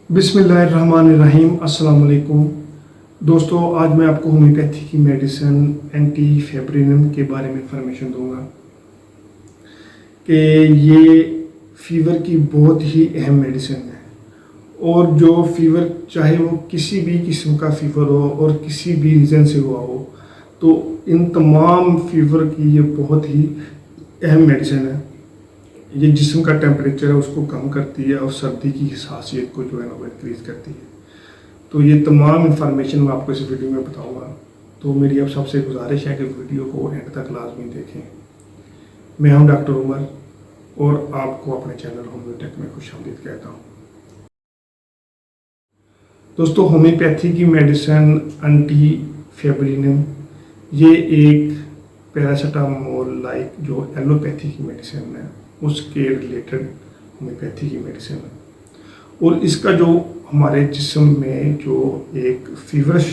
बिस्मिल्लाहिर्रहमानिर्रहीम। अस्सलाम वालेकुम दोस्तों, आज मैं आपको होम्योपैथी की मेडिसिन एंटी फेब्रिनम के बारे में इंफॉर्मेशन दूंगा कि ये फ़ीवर की बहुत ही अहम मेडिसिन है। और जो फ़ीवर चाहे वो किसी भी किस्म का फ़ीवर हो और किसी भी रीज़न से हुआ हो, तो इन तमाम फ़ीवर की ये बहुत ही अहम मेडिसिन है। ये जिस्म का टेम्परेचर है उसको कम करती है और सर्दी की हसासियत को जो है ना वो इंक्रीज़ करती है। तो ये तमाम इन्फॉर्मेशन मैं आपको इस वीडियो में बताऊंगा, तो मेरी अब सबसे गुजारिश है कि वीडियो को एंड तक लाजमी देखें। मैं हूं डॉक्टर उमर और आपको अपने चैनल होम्योटेक में खुशामदीद कहता हूं। दोस्तों, होम्योपैथी की मेडिसिन एंटी फेब्रिनम ये एक पैरासीटामोल लाइक जो एलोपैथी की मेडिसिन है उसके रिलेटेड होम्योपैथी की मेडिसिन है। और इसका जो हमारे जिस्म में जो एक फीवरिश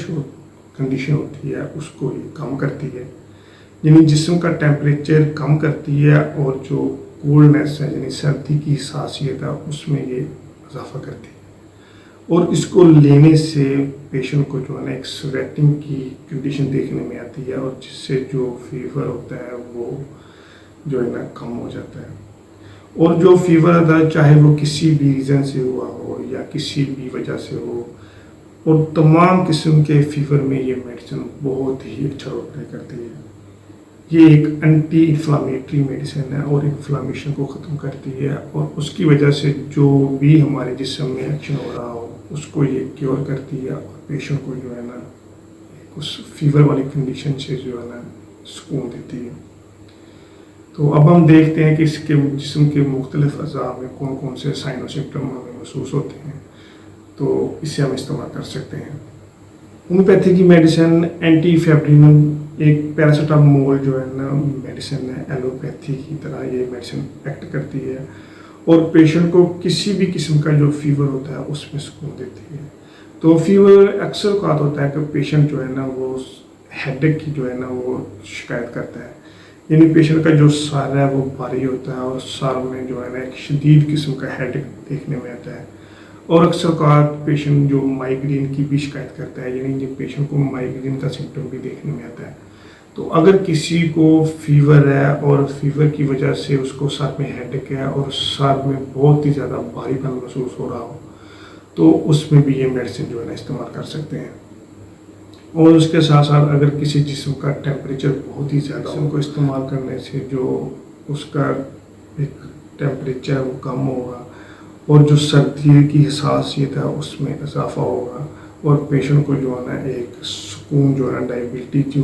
कंडीशन होती है उसको ये कम करती है, यानी जिस्म का टेम्परेचर कम करती है और जो कोल्डनेस है यानी सर्दी की हसासियत है उसमें ये इजाफा करती है। और इसको लेने से पेशेंट को जो है ना एक स्वेटिंग की कंडीशन देखने में आती है और जिससे जो फीवर होता है वो जो है ना कम हो जाता है। और जो फीवर आता है चाहे वो किसी भी रीज़न से हुआ हो या किसी भी वजह से हो, और तमाम किस्म के फीवर में ये मेडिसिन बहुत ही अच्छा रोल प्ले करती है। ये एक एंटी इन्फ्लामेटरी मेडिसिन है और इन्फ्लामेशन को ख़त्म करती है और उसकी वजह से जो भी हमारे जिस्म में एक्शन हो रहा हो उसको ये क्योर करती है और पेशेंट को जो है ना उस फीवर वाली कंडीशन से जो है ना सुकून देती है। तो अब हम देखते हैं कि इसके जिस्म के मुख्तलिफ अज़ा में कौन कौन से साइन और सिम्टम हमें महसूस होते हैं, तो इससे हम इस्तेमाल कर सकते हैं। होम्योपैथी की मेडिसिन एंटी फेब्रिनम एक पैरासीटामोल जो है ना मेडिसिन है, एलोपैथी की तरह ये मेडिसिन एक्ट करती है और पेशेंट को किसी भी किस्म का जो फीवर होता है उसमें सुकून देती है। तो फीवर अक्सर औक़ात होता है कि पेशेंट जो है ना वो हेडेक की जो है ना वो शिकायत करता है, यानी पेशेंट का जो सर है वो भारी होता है और सर में जो है ना एक शदीद किस्म का हेडेक देखने में आता है। और अक्सर औक़ात पेशेंट जो माइग्रेन की भी शिकायत करता है, यानी ये पेशेंट को माइग्रेन का सिम्टम भी देखने में आता है। तो अगर किसी को फीवर है और फीवर की वजह से उसको सर में हेडेक है और सर में बहुत ही ज़्यादा भारीपन महसूस हो रहा हो, तो उसमें भी ये मेडिसिन जो है ना इस्तेमाल कर सकते हैं। और उसके साथ साथ अगर किसी जिस्म का टेम्परेचर बहुत ही ज़्यादा उनको इस्तेमाल करने से जो उसका एक टेम्परेचर वो कम होगा और जो सर्दी की हसासियत है उसमें इजाफा होगा और पेशेंट को जो है ना एक सुकून जो है ना डायबिलिटी जो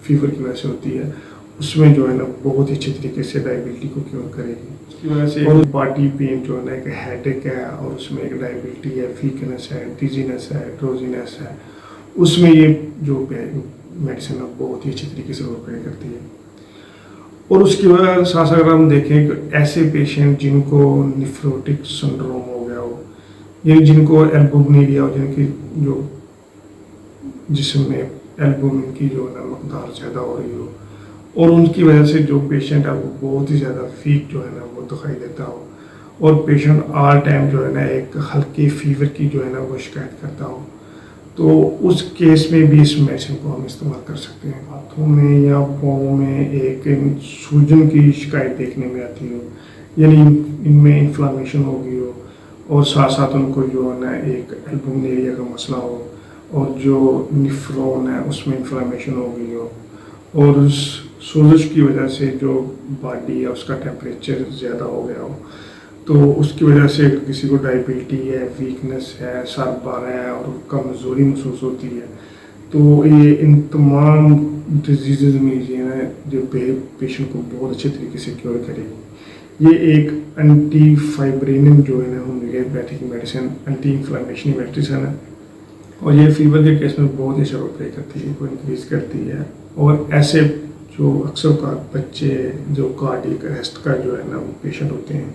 फीवर की वजह से होती है उसमें जो है ना बहुत ही अच्छे तरीके से डायबिलिटी को क्योर करेगी। उसकी वजह से और बॉडी पेन जो है ना एक हेडेक है और उसमें एक डायबिलिटी है, वीकनेस है, डिजीनेस है, ड्रोजीनेस है, उसमें ये जो मेडिसिन है बहुत ही अच्छी तरीके से रोल प्ले करती है। और उसकी वजह साथ अगर हम देखें कि ऐसे पेशेंट जिनको निफ्रोटिक सिंड्रोम हो गया हो, यानी जिनको एल्बुमिन हो, जिनकी जो जिस्म में एल्बुमिन की जो है मकदार ज़्यादा हो रही हो और उनकी वजह से जो पेशेंट है वो बहुत ही ज़्यादा वीक जो है ना वो दिखाई देता हो और पेशेंट ऑल टाइम जो है ना एक हल्के फीवर की जो है ना वो शिकायत करता हो, तो उस केस में भी इस मेडिसिन को हम इस्तेमाल कर सकते हैं। हाथों में या पाँव में एक सूजन की शिकायत देखने में आती हो, यानी इनमें इन्फ्लामेशन हो गई हो और साथ साथ उनको जो है ना एक एल्बुमिन का मसला हो और जो निफ्रॉन है उसमें इन्फ्लामेशन हो गई हो और उस सोजिश की वजह से जो बॉडी है उसका टेम्परेचर ज़्यादा हो गया हो, तो उसकी वजह से किसी को डायबिलिटी है, वीकनेस है, सर भार है और कमज़ोरी महसूस होती है, तो ये इन तमाम डिजीज़ में जो है जो पेशेंट को बहुत अच्छे तरीके से क्योर करेगी। ये एक एंटी फाइब्रिनम जो है ना होम्योपैथिक मेडिसिन एंटी इन्फ्लामेशनरी मेडिसिन है और ये फीवर के केस में बहुत ही अच्छा रोल प्ले करती है, को इंक्रीज़ करती है। और ऐसे जो अक्सर का बच्चे जो कार्डियक अरेस्ट का जो है ना वो पेशेंट होते हैं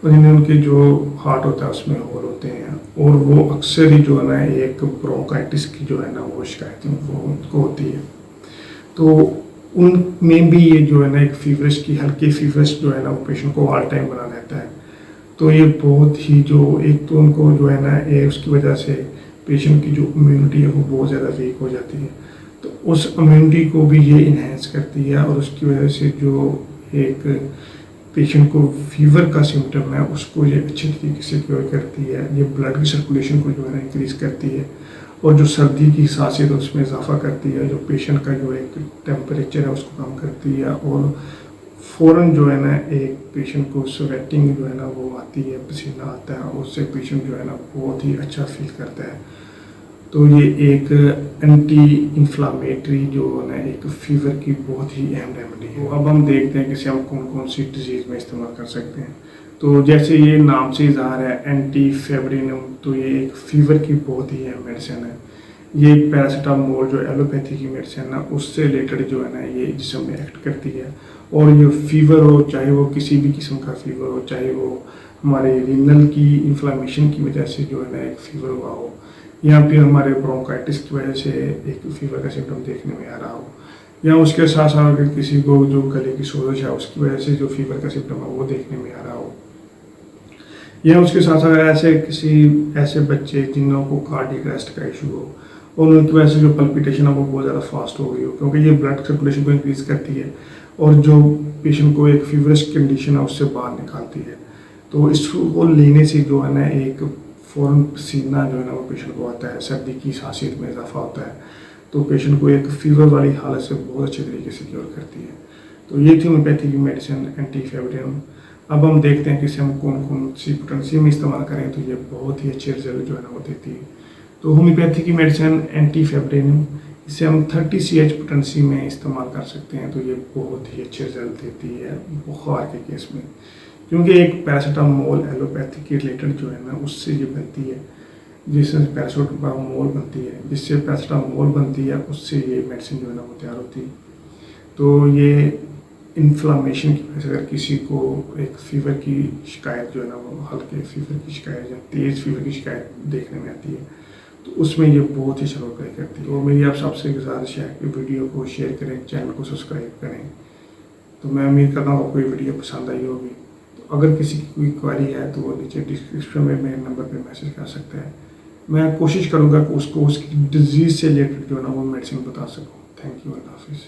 और इन्हें उनके जो हार्ट होता है उसमें होल होते हैं और वो अक्सर ही जो है ना एक ब्रोंकाइटिस की जो है ना वो शिकायतें वो उनको होती है, तो उनमें भी ये जो है ना एक फीवरिश की हल्की फीवरिश जो है ना वो पेशेंट को ऑल टाइम बना रहता है। तो ये बहुत ही जो एक तो उनको जो है ना ये उसकी वजह से पेशेंट की जो इम्यूनिटी है वो बहुत ज़्यादा वीक हो जाती है, तो उस इम्यूनिटी को भी ये इन्हेंस करती है और उसकी वजह से जो एक पेशेंट को फीवर का सिम्टम है उसको ये अच्छे तरीके से क्योर करती है। ये ब्लड की सर्कुलेशन को जो है ना इंक्रीज़ करती है और जो सर्दी की सांसें तो उसमें इजाफा करती है, जो पेशेंट का जो एक टेम्परेचर है उसको कम करती है और फ़ौरन जो है ना एक पेशेंट को स्वेटिंग जो है ना वो आती है, पसीना आता है और उससे पेशेंट जो है ना बहुत ही अच्छा फील करता है। तो ये एक एंटी इन्फ्लामेटरी जो है ना एक फीवर की बहुत ही अहम रेमेडी है। अब हम देखते हैं कि इसे हम कौन कौन सी डिजीज़ में इस्तेमाल कर सकते हैं। तो जैसे ये नाम से इज़हार है एंटी फेब्रिनम, तो ये एक फीवर की बहुत ही अहम मेडिसिन है। ये पैरासीटामोल जो एलोपैथी की मेडिसिन है उससे रिलेटेड जो है ना ये जिस्म में एक्ट करती है और ये फीवर हो, चाहे वो किसी भी किस्म का फीवर हो, चाहे वो हमारे रीनल की इन्फ्लामेशन की वजह से जो है ना एक फीवर हुआ हो या फिर हमारे ब्रोंकाइटिस की वजह से एक फीवर का सिम्टम देखने में आ रहा हो, या उसके साथ साथ अगर किसी को जो गले की सोजश है उसकी वजह से जो फीवर का सिम्टम है वो देखने में आ रहा हो, या उसके साथ साथ ऐसे किसी ऐसे बच्चे जिन्हों को कार्डियक अरेस्ट का इशू हो और उनकी वजह से जो पल्पिटेशन है वो बहुत ज़्यादा फास्ट हो गई हो, क्योंकि ये ब्लड सर्कुलेशन को इंक्रीज़ करती है और जो पेशेंट को एक फीवरिश कंडीशन है उससे बाहर निकालती है। तो इसको लेने से जो है ना एक फ़ौरन पसीना जो है ना वो पेशेंट को आता है, सर्दी की सांसें में इजाफा होता है, तो पेशेंट को एक फीवर वाली हालत से बहुत अच्छे तरीके से क्योर करती है। तो ये थी होम्योपैथी की मेडिसिन एंटी फेब्रिनम। अब हम देखते हैं कि इसे हम कौन कौन सी पोटेंसी में इस्तेमाल करें तो ये बहुत ही अच्छे रिजल्ट जो है ना वो देती है। तो होम्योपैथी की मेडिसिन एंटी फेब्रिनम इसे हम 30 CH पोटेंसी में इस्तेमाल कर सकते हैं, तो ये बहुत ही अच्छे रिजल्ट देती है बुखार के केस में, क्योंकि एक पैरासीटामोल एलोपैथी के रिलेटेड जो है ना उससे ये बनती है, जिससे पैरासीटामोल बनती है, जिससे पैरासीटामोल बनती है उससे ये मेडिसिन जो है ना वो तैयार होती है। तो ये इन्फ्लामेशन की वजह से अगर किसी को एक फीवर की शिकायत जो है ना वो हल्के फीवर की शिकायत या तेज़ फीवर की शिकायत देखने में आती है तो उसमें ये बहुत ही अच्छा प्ले करती है। तो मेरी आप सबसे गुजारिश है कि वीडियो को शेयर करें, चैनल को सब्सक्राइब करें। तो मैं उम्मीद करता हूँ आपको ये वीडियो पसंद आई होगी। तो अगर किसी की कोई क्वेरी है तो वो नीचे डिस्क्रिप्शन में मेरे नंबर पे मैसेज कर सकते हैं। मैं कोशिश करूँगा कि उसको उसकी डिजीज़ से रिलेटेड जो है ना वो मेडिसिन बता सकूँ। थैंक यू, अल्लाह हाफिज़।